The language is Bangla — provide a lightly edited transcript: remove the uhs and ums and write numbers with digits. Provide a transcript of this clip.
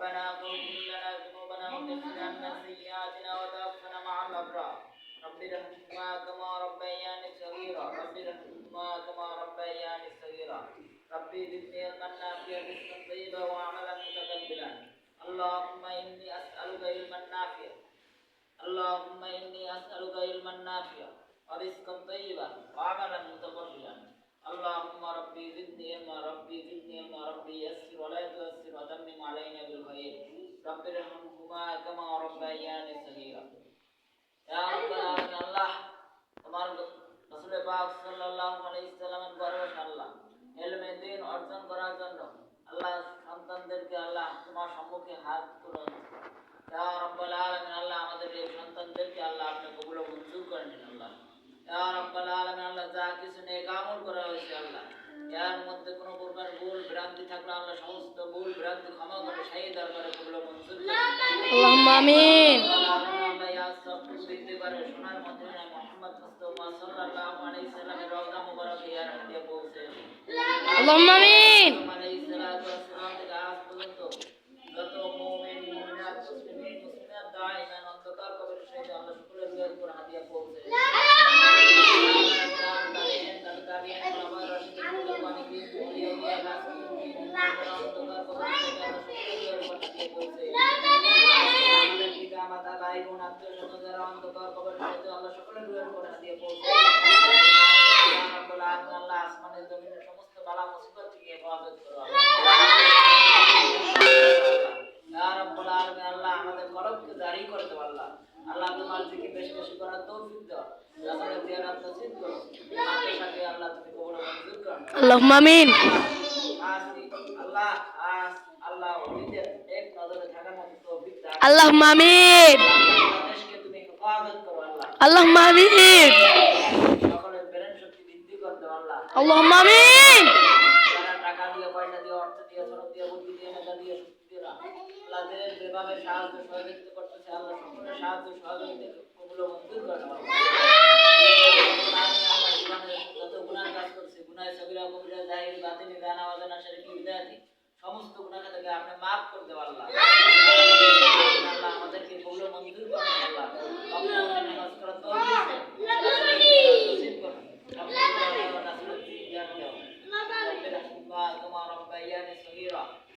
ربنا اغفر لنا ذنوبنا وكفر عنا سيئاتنا وتوفنا مع الابرار رب ارحمهما كما ربياني صغيرا رب ارحمهما كما ربياني صغيرا ربي زدني علما نافعا رزقا طيبا وعملا متقبلا اللهم اني اسالك علما نافعا اللهم إني أسألك علما نافعا ورزقا طيبا وعملا متقبلا اللهم ربي زدني علما ربي زدني علما ربي يسر ولا تؤثر وتمم علينا بالخير رب ارحمهما كما ربياني صغيرا يا رب العالمين الله তোমার রাসূল পাক সাল্লাল্লাহু আলাইহি সাল্লামের দরবারে আল্লাহ ইলমে দ্বীন অর্জন করার জন্য আল্লাহ সন্তানদেরকে আল্লাহ তোমার সম্মুখে হাত তুলে ইয়া রাব্বুল আলামিন আল্লাহ আমাদের এই সন্তানদেরকে আল্লাহ আপনি কবুল ও মঞ্জুর করে নিন আল্লাহ ইয়া রাব্বুল আলামিন আল্লাহ যা কিছু নেক আমল করা হয়েছে আল্লাহ এর মধ্যে কোনো প্রকার ভুল ভ্রান্তি থাকলে আল্লাহ সমস্ত ভুল ভ্রান্তি ক্ষমা করে সেই দরবারে কবুল ও মঞ্জুর করে আল্লাহুম্মা আমিন আল্লাহ ইয়া সব দেখতে পারে সোনার মদিনা মুহাম্মদ মুস্তাফা সাল্লাল্লাহু আলাইহি সাল্লামের রওজা মুবারকে ইয়া রাব্বি পৌঁছে আল্লাহুম্মা আমিন আলাইহিস সালাতু ওয়াস সালাম থেকে আজ পর্যন্ত যত মুমিন মুমিনাত মুসলিমিন মুসলিমাত দাঈমান অন্ধকার কবরের সাথে আল্লাহ শুকরের রুহের উপর হাদিয়া পৌঁছে সমস্ত বালা মুসিবত থেকে হেফাজত করো আল্লাহ আমাদের কলবকে জারি করে দাও আল্লাহ আল্লাহ তোমার জিকির বেশি বেশি করার তৌফিক দাও রাসূলের জিয়ারত নসিব করো আমাদের সাথে আল্লাহ তুমি কবুল মঞ্জুর করো আল্লাহুম্মা আমিন আল্লাহ আল্লাহ ওলিদের এক নজরে থাকার মতো তৌফিক দাও আল্লাহুম্মা আমিন দেশকে তুমি হেফাজত করো আল্লাহ আল্লাহুম্মা আমিন সকলের প্রেরণ শক্তি বৃদ্ধি করে দাও আল্লাহ আল্লাহুম্মা আমিন টাকা দিয়ে পয়সা দিয়ে অর্থ দিয়ে শ্রম দিয়ে বুদ্ধি দিয়ে মেধা দিয়ে শক্তি দিয়ে আল্লাহ যেভাবে সাহায্য সহযোগিতা করতেছে আল্লাহ সকলের সাহায্য সহযোগিতা কবুল ও মঞ্জুর করে নাও আমার জীবনে যত গুনাহ কাজ করছে গুনাহ সগীরা কবিরা জাহির বাতিনি গানা ওয়াজানা শরীফ বিদাতি সমস্ত গুনাহ থেকে আপনি maaf করে দাও আল্লাহ